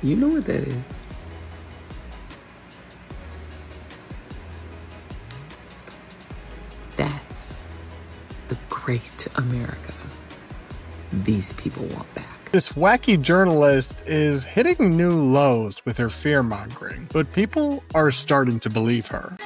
You know what that is. That's the great America these people want back. This wacky journalist is hitting new lows with her fear-mongering, but people are starting to believe her.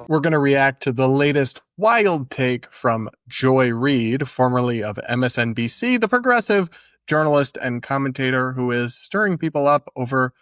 We're going to react to the latest wild take from Joy Reid, formerly of MSNBC, the progressive journalist and commentator who is stirring people up over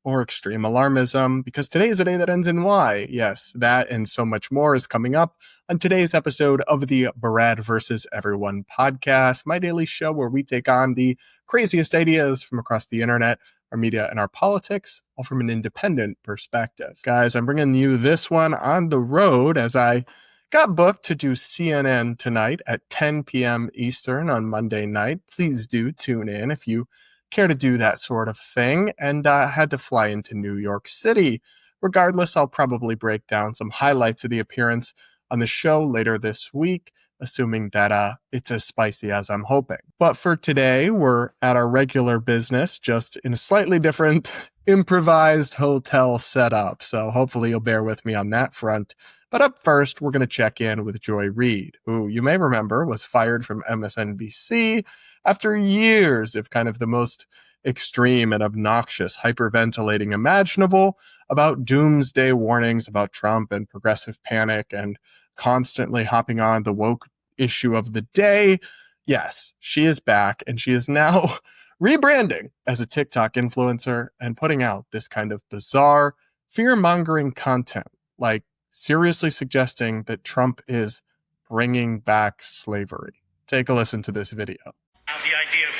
more extreme alarmism, because today is a day that ends in Y. Yes, that and so much more is coming up on today's episode of the Brad vs. Everyone podcast, my daily show where we take on the craziest ideas from across the internet, our media, and our politics, all from an independent perspective. Guys, I'm bringing you this one on the road as I got booked to do CNN tonight at 10 p.m. Eastern on Monday night. Please do tune in if you care to do that sort of thing, and had to fly into New York City. Regardless, I'll probably break down some highlights of the appearance on the show later this week, assuming that it's as spicy as I'm hoping. But for today, we're at our regular business, just in a slightly different improvised hotel setup, so hopefully you'll bear with me on that front. But up first, we're going to check in with Joy Reid, who you may remember was fired from MSNBC after years of kind of the most extreme and obnoxious hyperventilating imaginable about doomsday warnings about Trump and progressive panic and constantly hopping on the woke issue of the day. Yes, she is back, and she is now rebranding as a TikTok influencer and putting out this kind of bizarre, fear-mongering content, like seriously suggesting that Trump is bringing back slavery. Take a listen to this video. The idea of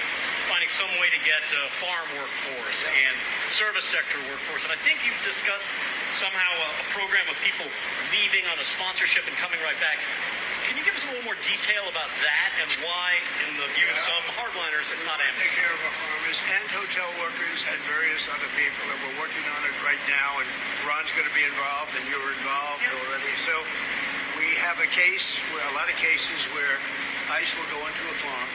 finding some way to get farm workforce and service sector workforce, and I think you've discussed somehow a program of people leaving on a sponsorship and coming right back. Can you give us a little more detail about that and why, in the view of some hardliners, it's not amnesty? Take care of our farmers and hotel workers and various other people, and we're working on it right now, and Ron's going to be involved, and you're involved already. So we have a case, a lot of cases where ICE will go into a farm,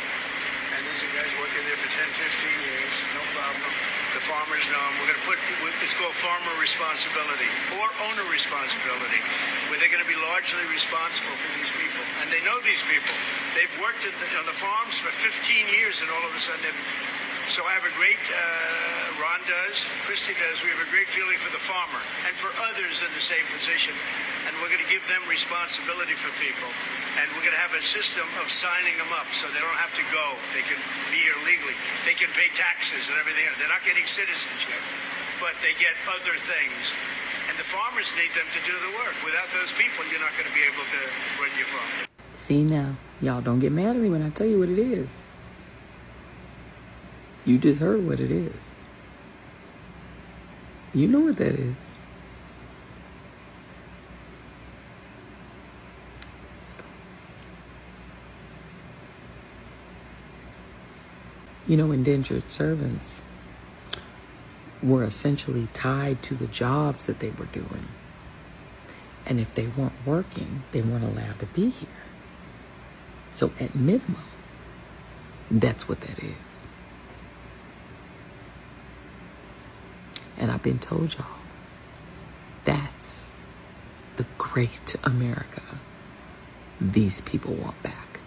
and these are guys working there for 10, 15 years, no problem. The farmers know them. We're going to put, it's called farmer responsibility or owner responsibility, where they're going to be largely responsible for these people. And they know these people. They've worked on the farms for 15 years, and all of a sudden so I have a great, Ron does, Christy does, we have a great feeling for the farmer and for others in the same position. And we're going to give them responsibility for people. And we're going to have a system of signing them up so they don't have to go. They can be here legally. They can pay taxes and everything. They're not getting citizenship, but they get other things. And the farmers need them to do the work. Without those people, you're not going to be able to run your farm. See now, y'all don't get mad at me when I tell you what it is. You just heard what it is. You know what that is. You know, indentured servants were essentially tied to the jobs that they were doing. And if they weren't working, they weren't allowed to be here. So at minimum, that's what that is. And I've been told y'all, that's the great America these people want back.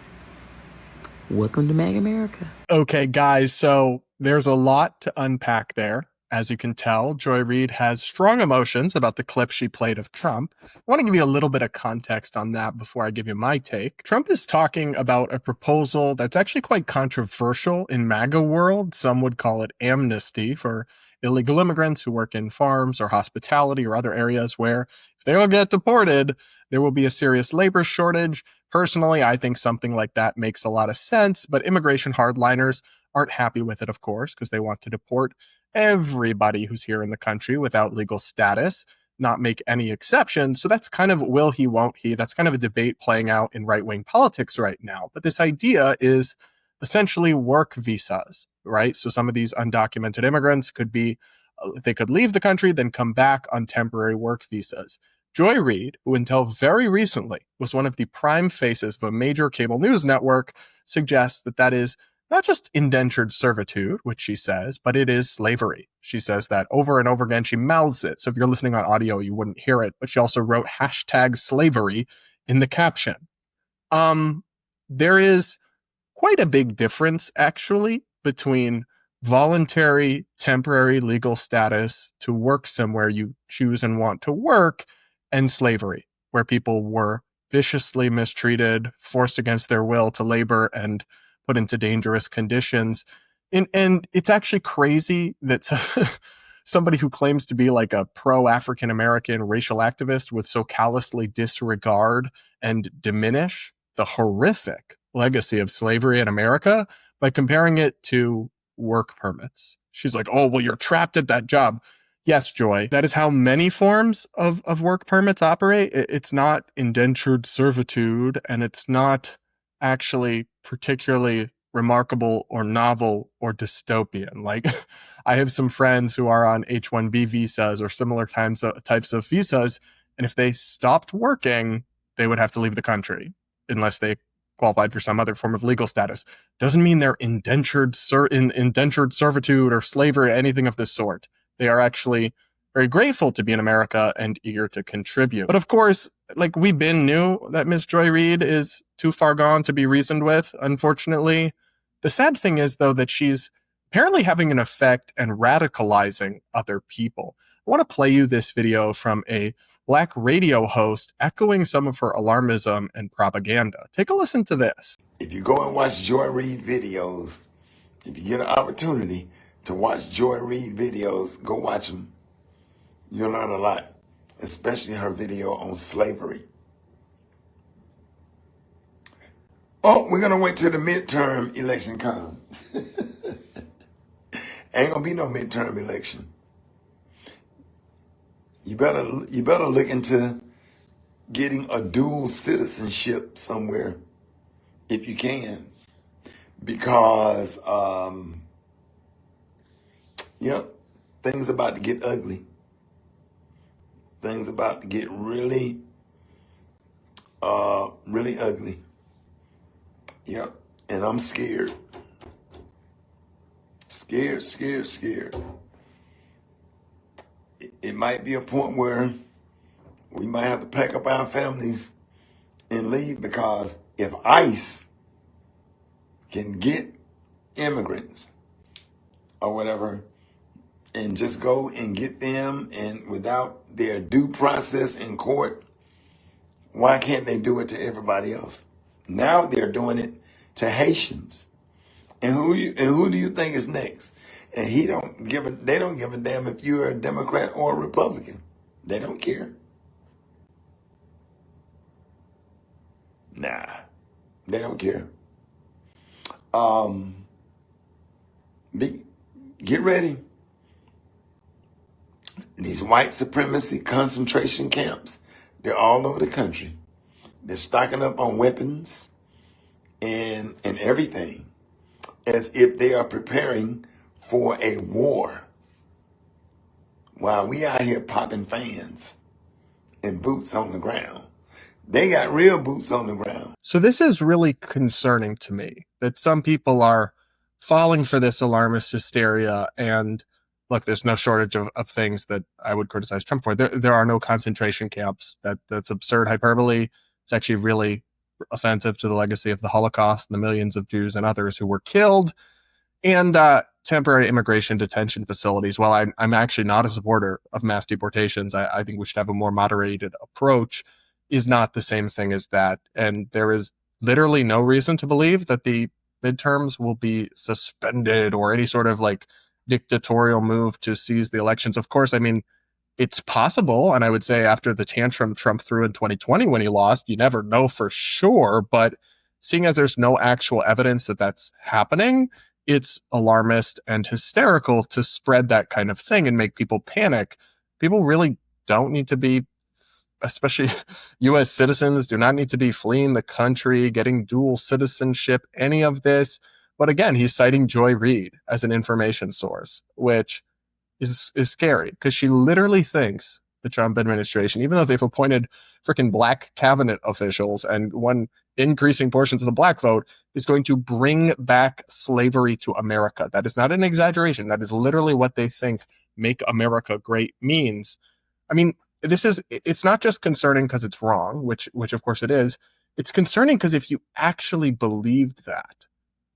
Welcome to Mag America. Okay, guys, so there's a lot to unpack there. As you can tell, Joy Reid has strong emotions about the clip she played of Trump. I want to give you a little bit of context on that before I give you my take. Trump is talking about a proposal that's actually quite controversial in MAGA world. Some would call it amnesty for illegal immigrants who work in farms or hospitality or other areas where if they all get deported, there will be a serious labor shortage. Personally, I think something like that makes a lot of sense, but immigration hardliners aren't happy with it, of course, because they want to deport everybody who's here in the country without legal status, not make any exceptions. So that's kind of will he, won't he? That's kind of a debate playing out in right-wing politics right now. But this idea is essentially work visas, right? So some of these undocumented immigrants could be, they could leave the country, then come back on temporary work visas. Joy Reid, who until very recently was one of the prime faces of a major cable news network, suggests that that is not just indentured servitude, which she says, but it is slavery. She says that over and over again. She mouths it. So if you're listening on audio, you wouldn't hear it. But she also wrote #slavery in the caption. There is quite a big difference, actually, between voluntary temporary legal status to work somewhere you choose and want to work and slavery, where people were viciously mistreated, forced against their will to labor and put into dangerous conditions. And it's actually crazy that somebody who claims to be like a pro-African American racial activist would so callously disregard and diminish the horrific legacy of slavery in America by comparing it to work permits. She's like, oh, well, you're trapped at that job. Yes, Joy, that is how many forms of work permits operate. It's not indentured servitude, and it's not actually particularly remarkable or novel or dystopian. Like, I have some friends who are on H-1B visas or similar types of visas, and if they stopped working, they would have to leave the country unless they qualified for some other form of legal status. Doesn't mean they're indentured servitude or slavery or anything of this sort. They are actually very grateful to be in America and eager to contribute. But of course, like, we knew that Miss Joy Reid is too far gone to be reasoned with, unfortunately. The sad thing is, though, that she's apparently having an effect and radicalizing other people. I want to play you this video from a Black radio host echoing some of her alarmism and propaganda. Take a listen to this. If you go and watch Joy Reid videos, if you get an opportunity to watch Joy Reid videos, go watch them. You'll learn a lot, especially her video on slavery. Oh, we're going to wait till the midterm election comes. Ain't going to be no midterm election. You better look into getting a dual citizenship somewhere if you can, because things about to get ugly. Things about to get really ugly. Yep, and I'm scared. Scared. It might be a point where we might have to pack up our families and leave, because if ICE can get immigrants or whatever and just go and get them and without their due process in court, why can't they do it to everybody else? Now they're doing it to Haitians. And who do you think is next? And they don't give a damn if you're a Democrat or a Republican. They don't care. Nah, they don't care. Get ready. These white supremacy concentration camps, they're all over the country. They're stocking up on weapons and everything, as if they are preparing for a war, while we out here popping fans and boots on the ground. They got real boots on the ground. So this is really concerning to me, that some people are falling for this alarmist hysteria. And look, there's no shortage of things that I would criticize Trump for. There are no concentration camps. That's absurd hyperbole. It's actually really offensive to the legacy of the Holocaust and the millions of Jews and others who were killed. And temporary immigration detention facilities. While I'm actually not a supporter of mass deportations, I think we should have a more moderated approach, is not the same thing as that. And there is literally no reason to believe that the midterms will be suspended or any sort of like dictatorial move to seize the elections. Of course, I mean, it's possible. And I would say after the tantrum Trump threw in 2020 when he lost, you never know for sure. But seeing as there's no actual evidence that that's happening, it's alarmist and hysterical to spread that kind of thing and make people panic. People really don't need to be, especially U.S. citizens, do not need to be fleeing the country, getting dual citizenship, any of this. But again, he's citing Joy Reid as an information source, which is scary, because she literally thinks the Trump administration, even though they've appointed freaking black cabinet officials and won increasing portions of the black vote, is going to bring back slavery to America. That is not an exaggeration. That is literally what they think make America great means. I mean, it's not just concerning because it's wrong, which of course it is. It's concerning because if you actually believed that,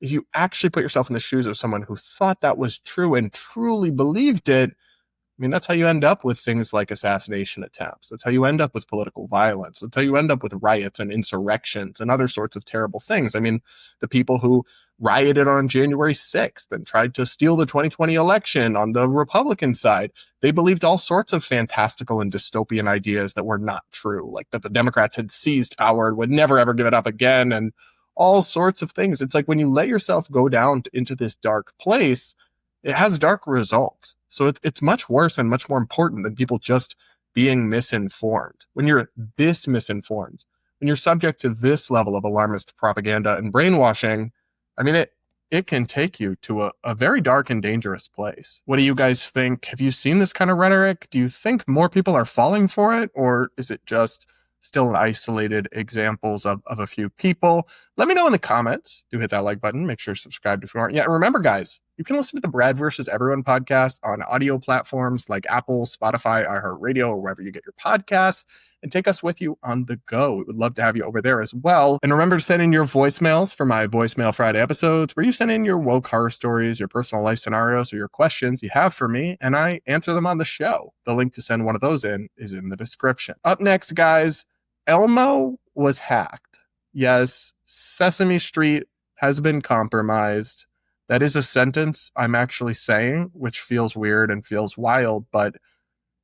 if you actually put yourself in the shoes of someone who thought that was true and truly believed it, I mean, that's how you end up with things like assassination attempts. That's how you end up with political violence. That's how you end up with riots and insurrections and other sorts of terrible things. I mean, the people who rioted on January 6th and tried to steal the 2020 election on the Republican side, they believed all sorts of fantastical and dystopian ideas that were not true, like that the Democrats had seized power and would never, ever give it up again, and all sorts of things. It's like when you let yourself go down into this dark place, it has dark results. So it's much worse and much more important than people just being misinformed. When you're this misinformed, when you're subject to this level of alarmist propaganda and brainwashing, I mean, it can take you to a very dark and dangerous place. What do you guys think? Have you seen this kind of rhetoric? Do you think more people are falling for it? Or is it just still isolated examples of a few people? Let me know in the comments. Do hit that like button. Make sure to subscribe if you aren't yet. And remember, guys, you can listen to the Brad versus Everyone podcast on audio platforms like Apple, Spotify, iHeartRadio, or wherever you get your podcasts, and take us with you on the go. We would love to have you over there as well. And remember to send in your voicemails for my Voicemail Friday episodes, where you send in your woke horror stories, your personal life scenarios, or your questions you have for me, and I answer them on the show. The link to send one of those in is in the description. Up next, guys, Elmo was hacked. Yes, Sesame Street has been compromised. That is a sentence I'm actually saying, which feels weird and feels wild, but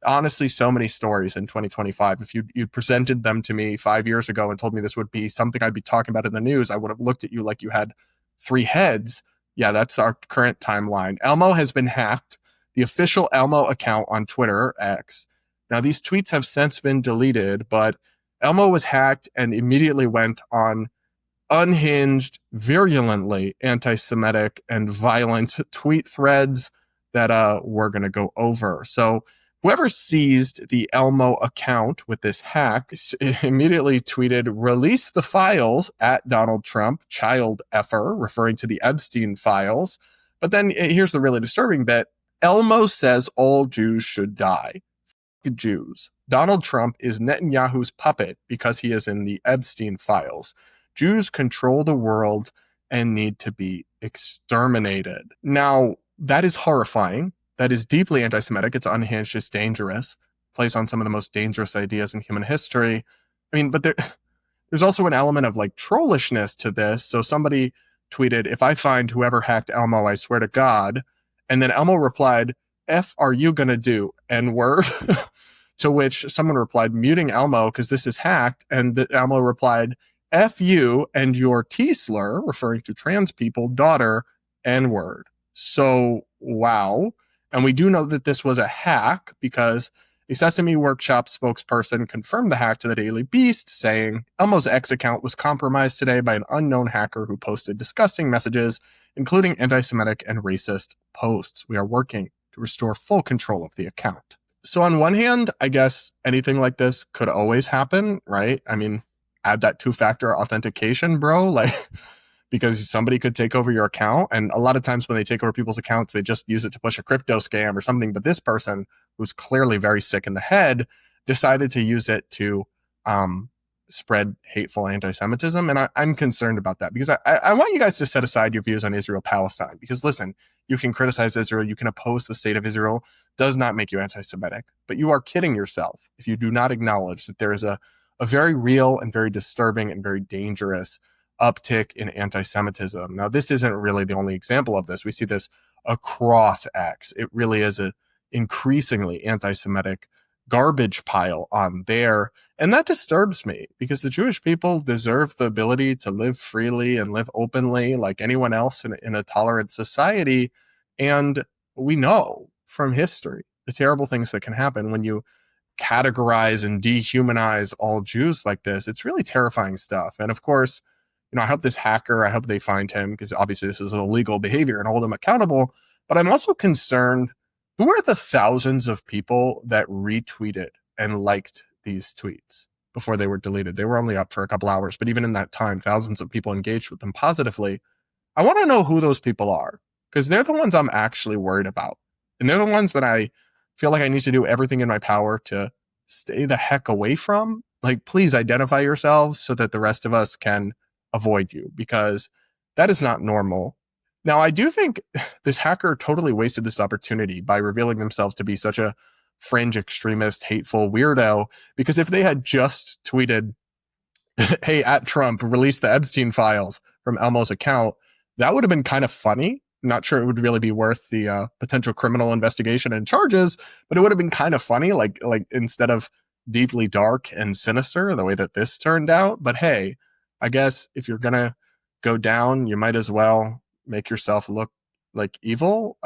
honestly, so many stories in 2025. If you presented them to me 5 years ago and told me this would be something I'd be talking about in the news, I would have looked at you like you had 3 heads. Yeah, that's our current timeline. Elmo has been hacked. The official Elmo account on Twitter, X. Now, these tweets have since been deleted, but Elmo was hacked and immediately went on unhinged, virulently anti-Semitic and violent tweet threads that we're going to go over. So whoever seized the Elmo account with this hack immediately tweeted, "Release the files" at Donald Trump, child effer, referring to the Epstein files. But then here's the really disturbing bit. Elmo says all Jews should die. Jews. Donald Trump is Netanyahu's puppet because he is in the Epstein files. Jews control the world and need to be exterminated. Now, that is horrifying. That is deeply anti-Semitic. It's unhinged. It's dangerous. Plays on some of the most dangerous ideas in human history. I mean, but there's also an element of like trollishness to this. So somebody tweeted, "If I find whoever hacked Elmo, I swear to God." And then Elmo replied, "F are you gonna do, N-word?" To which someone replied, "Muting Elmo because this is hacked." And Elmo replied, "F you and your T-slur," referring to trans people, "daughter, N-word." So, wow. And we do know that this was a hack because a Sesame Workshop spokesperson confirmed the hack to the Daily Beast, saying Elmo's X account was compromised today by an unknown hacker who posted disgusting messages, including anti-Semitic and racist posts. We are working to restore full control of the account. So on one hand, I guess anything like this could always happen, right? I mean, add that 2-factor authentication, bro. Like, because somebody could take over your account. And a lot of times when they take over people's accounts, they just use it to push a crypto scam or something. But this person, who's clearly very sick in the head, decided to use it to spread hateful anti-Semitism. And I'm concerned about that because I want you guys to set aside your views on Israel-Palestine. Because listen, you can criticize Israel, you can oppose the state of Israel, does not make you anti-Semitic. But you are kidding yourself if you do not acknowledge that there is a very real and very disturbing and very dangerous uptick in anti-Semitism. Now, this isn't really the only example of this. We see this across X. It really is an increasingly anti-Semitic garbage pile on there. And that disturbs me because the Jewish people deserve the ability to live freely and live openly like anyone else in a tolerant society. And we know from history the terrible things that can happen when you categorize and dehumanize all Jews like this. It's really terrifying stuff. And of course, I hope this hacker, I hope they find him because obviously this is illegal behavior and hold him accountable. But I'm also concerned, who are the thousands of people that retweeted and liked these tweets before they were deleted. They were only up for a couple hours, but even in that time, thousands of people engaged with them positively. I want to know who those people are, because they're the ones I'm actually worried about. And they're the ones that I feel like I need to do everything in my power to stay the heck away from. Like, please identify yourselves so that the rest of us can avoid you, because that is not normal. Now, I do think this hacker totally wasted this opportunity by revealing themselves to be such a fringe extremist, hateful weirdo, because if they had just tweeted, hey, at Trump, release the Epstein files from Elmo's account, that would have been kind of funny. Not sure it would really be worth the potential criminal investigation and charges, but it would have been kind of funny, like instead of deeply dark and sinister the way that this turned out. But hey, I guess if you're gonna go down, you might as well make yourself look like evil.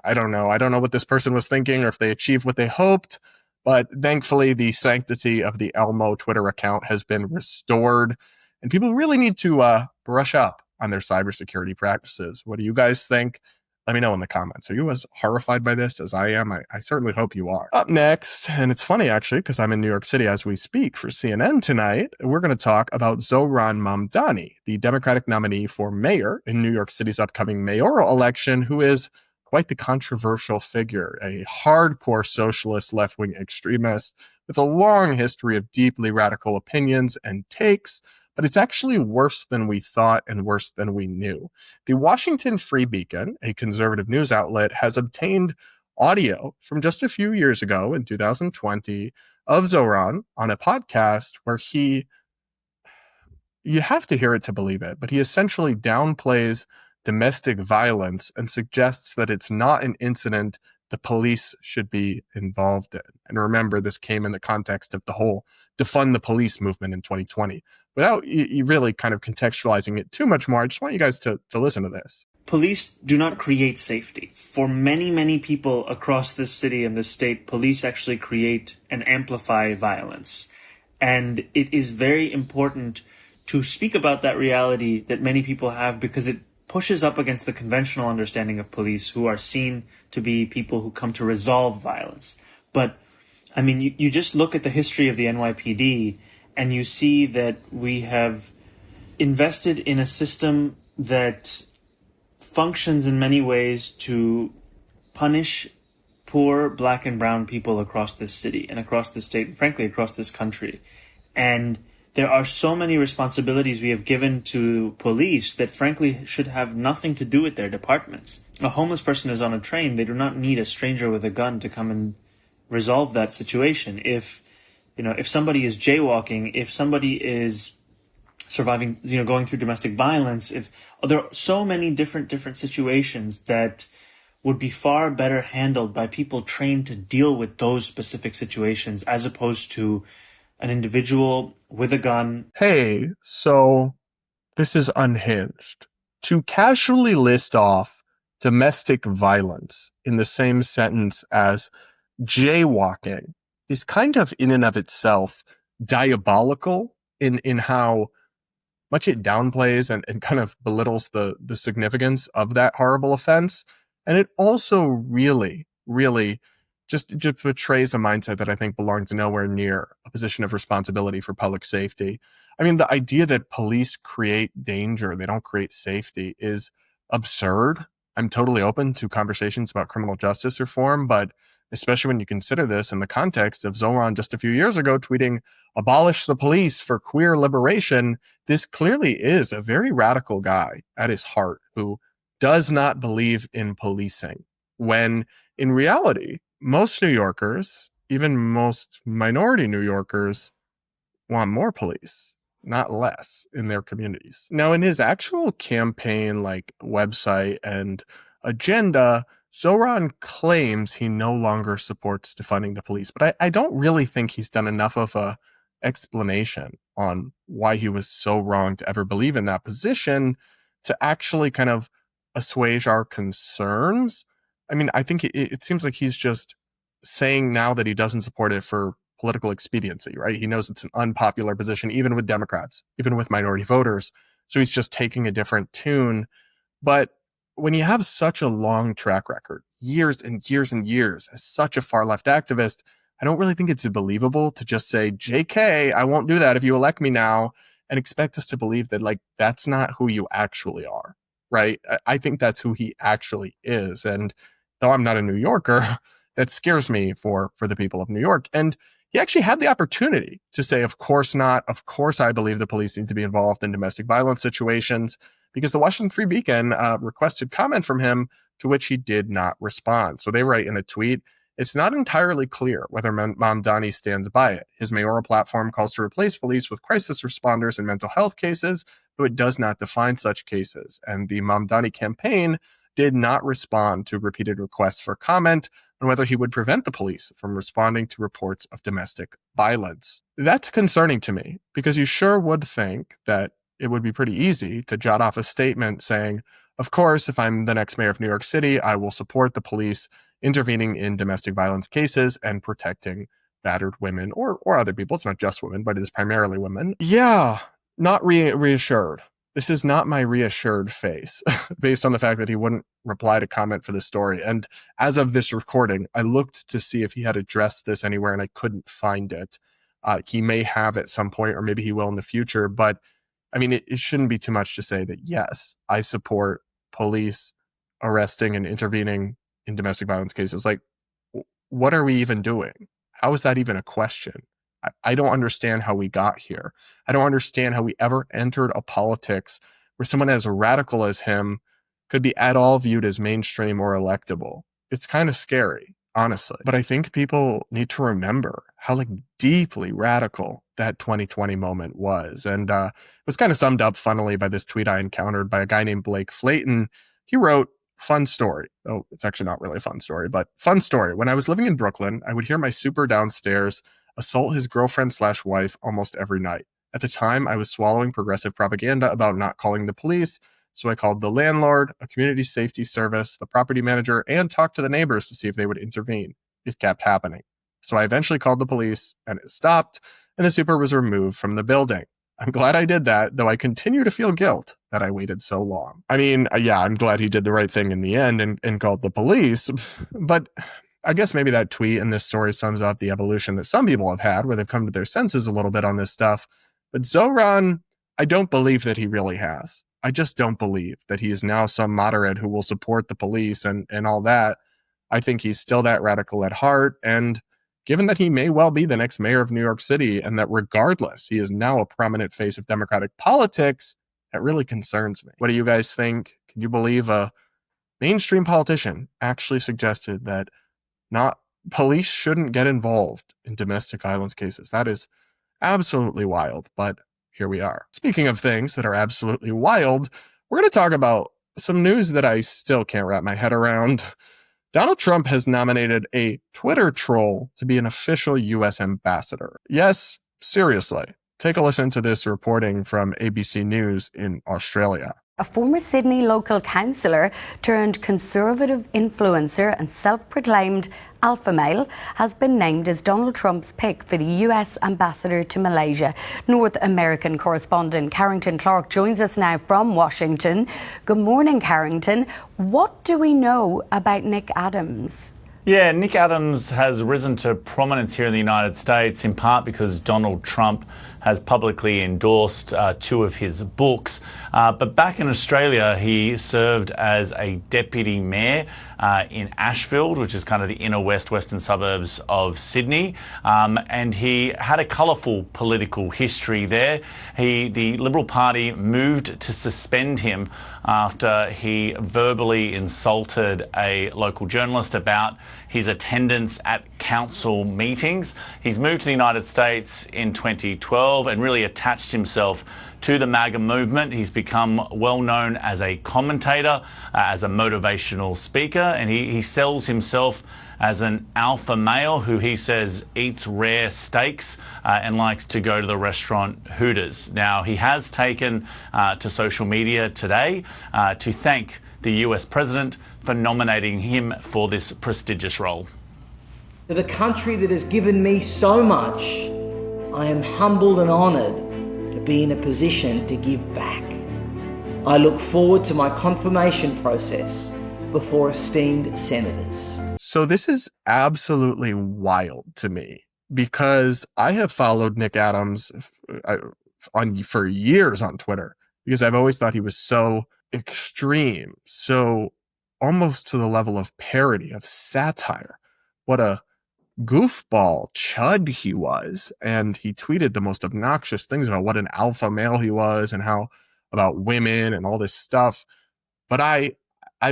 I don't know. I don't know what this person was thinking or if they achieved what they hoped, but thankfully the sanctity of the Elmo Twitter account has been restored, and people really need to brush up on their cybersecurity practices. What do you guys think? Let me know in the comments. Are you as horrified by this as I am? I certainly hope you are. Up next, and it's funny actually, because I'm in New York City as we speak for CNN tonight, we're going to talk about Zohran Mamdani, the Democratic nominee for mayor in New York City's upcoming mayoral election, who is quite the controversial figure, a hardcore socialist left-wing extremist with a long history of deeply radical opinions and takes. But it's actually worse than we thought and worse than we knew. The Washington Free Beacon, a conservative news outlet, has obtained audio from just a few years ago in 2020 of Zohran on a podcast where you have to hear it to believe it, but he essentially downplays domestic violence and suggests that it's not an incident the police should be involved in. And remember, this came in the context of the whole defund the police movement in 2020. Without you really kind of contextualizing it too much more, I just want you guys to listen to this. Police do not create safety. For many, many people across this city and this state, police actually create and amplify violence. And it is very important to speak about that reality that many people have, because it pushes up against the conventional understanding of police, who are seen to be people who come to resolve violence. But, I mean, you just look at the history of the NYPD and you see that we have invested in a system that functions in many ways to punish poor black and brown people across this city and across this state, and frankly, across this country. And there are so many responsibilities we have given to police that frankly should have nothing to do with their departments. A homeless person is on a train. They do not need a stranger with a gun to come and resolve that situation. If somebody is jaywalking, if somebody is surviving, going through domestic violence, there are so many different situations that would be far better handled by people trained to deal with those specific situations, as opposed to an individual with a gun. Hey, so this is unhinged. To casually list off domestic violence in the same sentence as jaywalking is kind of in and of itself diabolical in how much it downplays and kind of belittles the significance of that horrible offense. And it also really, really just betrays a mindset that I think belongs nowhere near a position of responsibility for public safety. I mean, the idea that police create danger, they don't create safety, is absurd. I'm totally open to conversations about criminal justice reform, but especially when you consider this in the context of Zohran just a few years ago tweeting, "Abolish the police for queer liberation," this clearly is a very radical guy at his heart who does not believe in policing, when in reality, most New Yorkers, even most minority New Yorkers, want more police, not less, in their communities. Now, in his actual campaign, website and agenda, Zohran claims he no longer supports defunding the police, but I don't really think he's done enough of a explanation on why he was so wrong to ever believe in that position to actually kind of assuage our concerns. I mean, I think it seems like he's just saying now that he doesn't support it for political expediency, right? He knows it's an unpopular position, even with Democrats, even with minority voters. So he's just taking a different tune. But when you have such a long track record, years and years and years, as such a far left activist, I don't really think it's believable to just say, JK, I won't do that if you elect me now, and expect us to believe that, like, that's not who you actually are, right? I think that's who he actually is. And though I'm not a New Yorker, that scares me for the people of New York. And he actually had the opportunity to say, of course not. Of course, I believe the police need to be involved in domestic violence situations, because the Washington Free Beacon requested comment from him, to which he did not respond. So they write in a tweet, it's not entirely clear whether Mamdani stands by it. His mayoral platform calls to replace police with crisis responders in mental health cases, but it does not define such cases. And the Mamdani campaign did not respond to repeated requests for comment on whether he would prevent the police from responding to reports of domestic violence. That's concerning to me, because you sure would think that it would be pretty easy to jot off a statement saying, of course, if I'm the next mayor of New York City, I will support the police intervening in domestic violence cases and protecting battered women or other people. It's not just women, but it is primarily women. Yeah, not reassured. This is not my reassured face, based on the fact that he wouldn't reply to comment for this story. And as of this recording, I looked to see if he had addressed this anywhere, and I couldn't find it. He may have at some point, or maybe he will in the future. But I mean, it shouldn't be too much to say that, yes, I support police arresting and intervening in domestic violence cases. Like, what are we even doing? How is that even a question? I don't understand how we got here. I don't understand how we ever entered a politics where someone as radical as him could be at all viewed as mainstream or electable. It's kind of scary, honestly. But I think people need to remember how deeply radical that 2020 moment was. And it was kind of summed up funnily by this tweet I encountered by a guy named Blake Flayton. He wrote, fun story. Oh, it's actually not really a fun story, but fun story. When I was living in Brooklyn, I would hear my super downstairs assault his girlfriend/wife almost every night. At the time, I was swallowing progressive propaganda about not calling the police, so I called the landlord, a community safety service, the property manager, and talked to the neighbors to see if they would intervene. It kept happening. So I eventually called the police, and it stopped, and the super was removed from the building. I'm glad I did that, though I continue to feel guilt that I waited so long. I mean, yeah, I'm glad he did the right thing in the end and called the police, but I guess maybe that tweet in this story sums up the evolution that some people have had, where they've come to their senses a little bit on this stuff. But Zohran, I don't believe that he really has. I just don't believe that he is now some moderate who will support the police and all that. I think he's still that radical at heart. And given that he may well be the next mayor of New York City, and that regardless, he is now a prominent face of Democratic politics, that really concerns me. What do you guys think? Can you believe a mainstream politician actually suggested that police shouldn't get involved in domestic violence cases? That is absolutely wild, but here we are. Speaking of things that are absolutely wild, we're going to talk about some news that I still can't wrap my head around. Donald Trump has nominated a Twitter troll to be an official U.S. ambassador. Yes, seriously. Take a listen to this reporting from ABC News in Australia. A former Sydney local councillor turned conservative influencer and self-proclaimed alpha male has been named as Donald Trump's pick for the US ambassador to Malaysia. North American correspondent Carrington Clark joins us now from Washington. Good morning, Carrington. What do we know about Nick Adams? Yeah, Nick Adams has risen to prominence here in the United States, in part because Donald Trump has publicly endorsed two of his books. But back in Australia, he served as a deputy mayor in Ashfield, which is kind of the inner western suburbs of Sydney. And he had a colourful political history there. The Liberal Party moved to suspend him after he verbally insulted a local journalist about his attendance at council meetings. He's moved to the United States in 2012 and really attached himself to the MAGA movement. He's become well known as a commentator, as a motivational speaker, and he sells himself as an alpha male who he says eats rare steaks and likes to go to the restaurant Hooters. Now, he has taken to social media today to thank the US president for nominating him for this prestigious role. To the country that has given me so much, I am humbled and honoured to be in a position to give back. I look forward to my confirmation process before esteemed senators. So this is absolutely wild to me because I have followed Nick Adams for years on Twitter because I've always thought he was so extreme, so almost to the level of parody, of satire. What a goofball chud he was. And he tweeted the most obnoxious things about what an alpha male he was and how about women and all this stuff. But I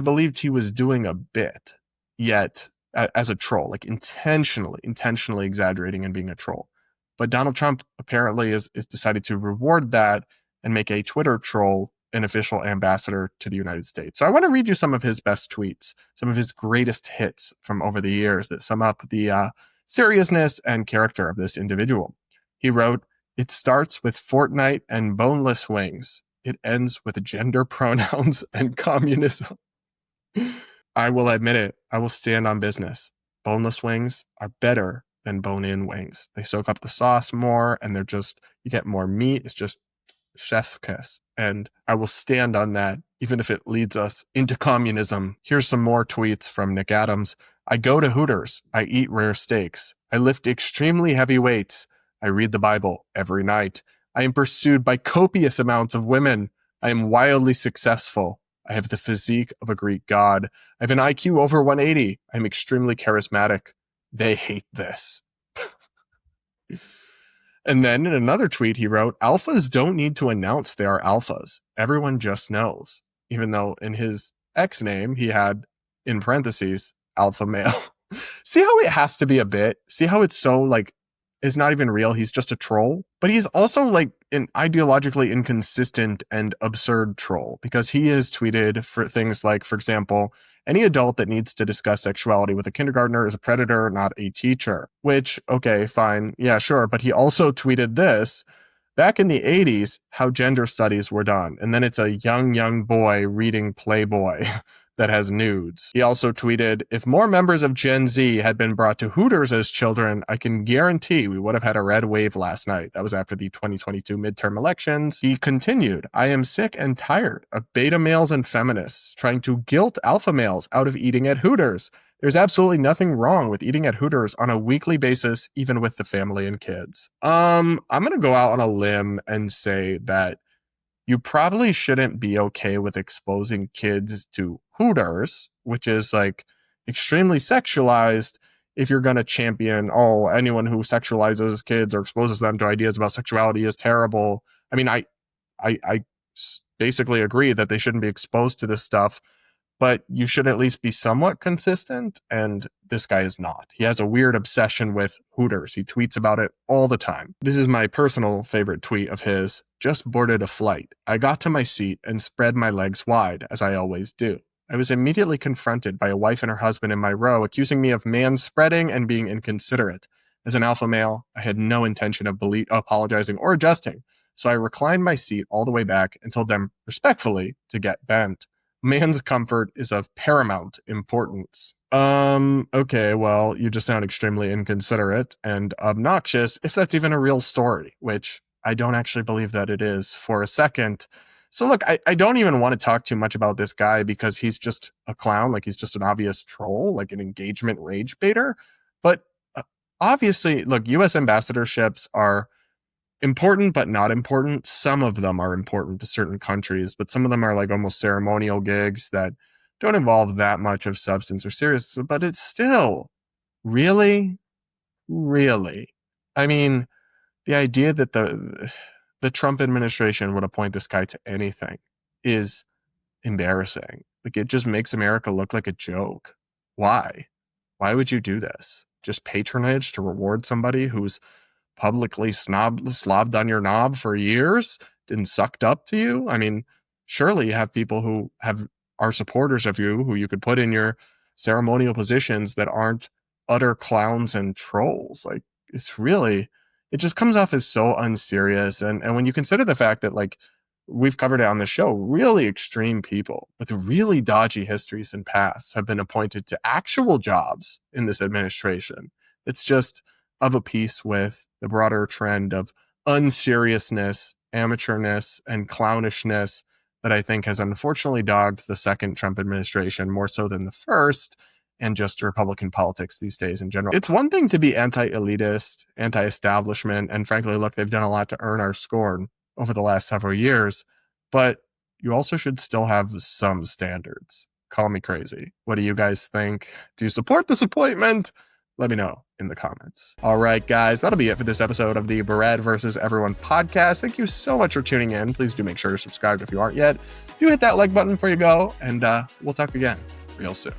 believed he was doing a bit, yet as a troll, like intentionally exaggerating and being a troll. But Donald Trump apparently is decided to reward that and make a Twitter troll an official ambassador to the United States. So I want to read you some of his best tweets, some of his greatest hits from over the years that sum up the seriousness and character of this individual. He wrote, "It starts with Fortnite and boneless wings. It ends with gender pronouns and communism. I will admit it. I will stand on business. Boneless wings are better than bone-in wings. They soak up the sauce more and you get more meat. It's just chef's kiss. And I will stand on that, even if it leads us into communism." Here's some more tweets from Nick Adams. "I go to Hooters. I eat rare steaks. I lift extremely heavy weights. I read the Bible every night. I am pursued by copious amounts of women. I am wildly successful. I have the physique of a Greek god. I have an IQ over 180. I am extremely charismatic. They hate this." And then in another tweet he wrote, "Alphas don't need to announce they are alphas. Everyone just knows." Even though in his X name he had, in parentheses, alpha male. See how it has to be a bit? See how it's so it's not even real. He's just a troll. But he's also an ideologically inconsistent and absurd troll because he has tweeted for things like, for example, "Any adult that needs to discuss sexuality with a kindergartner is a predator, not a teacher." Which, okay, fine. Yeah, sure. But he also tweeted this. "Back in the 80s, how gender studies were done." And then it's a young boy reading Playboy that has nudes. He also tweeted, "If more members of Gen Z had been brought to Hooters as children, I can guarantee we would have had a red wave last night." That was after the 2022 midterm elections. He continued, "I am sick and tired of beta males and feminists trying to guilt alpha males out of eating at Hooters. There's absolutely nothing wrong with eating at Hooters on a weekly basis, even with the family and kids." I'm going to go out on a limb and say that you probably shouldn't be okay with exposing kids to Hooters, which is extremely sexualized, if you're going to champion, anyone who sexualizes kids or exposes them to ideas about sexuality is terrible. I mean, I basically agree that they shouldn't be exposed to this stuff, but you should at least be somewhat consistent, and this guy is not. He has a weird obsession with Hooters. He tweets about it all the time. This is my personal favorite tweet of his. "Just boarded a flight. I got to my seat and spread my legs wide, as I always do. I was immediately confronted by a wife and her husband in my row, accusing me of man-spreading and being inconsiderate. As an alpha male, I had no intention of apologizing or adjusting, so I reclined my seat all the way back and told them respectfully to get bent. Man's comfort is of paramount importance." Okay, well, you just sound extremely inconsiderate and obnoxious, if that's even a real story, which I don't actually believe that it is for a second. So look, I don't even want to talk too much about this guy because he's just a clown, he's just an obvious troll, an engagement rage baiter. But obviously, look, US ambassadorships are important, but not important. Some of them are important to certain countries, but some of them are almost ceremonial gigs that don't involve that much of substance or seriousness. But it's still really. I mean, the idea that the Trump administration would appoint this guy to anything is embarrassing. It just makes America look like a joke. Why? Why would you do this? Just patronage to reward somebody who's publicly slobbed on your knob for years and sucked up to you? I mean, surely you have people who are supporters of you, who you could put in your ceremonial positions, that aren't utter clowns and trolls. It just comes off as so unserious. And when you consider the fact that we've covered it on the show, really extreme people with really dodgy histories and pasts have been appointed to actual jobs in this administration, it's just of a piece with the broader trend of unseriousness, amateurness, and clownishness that I think has unfortunately dogged the second Trump administration more so than the first. and just Republican politics these days in general. It's one thing to be anti-elitist, anti-establishment, and frankly, look, they've done a lot to earn our scorn over the last several years, but you also should still have some standards. Call me crazy. What do you guys think? Do you support this appointment? Let me know in the comments. All right, guys, that'll be it for this episode of the Brad versus Everyone podcast. Thank you so much for tuning in. Please do make sure to subscribe if you aren't yet. Do hit that like button before you go, and we'll talk again real soon.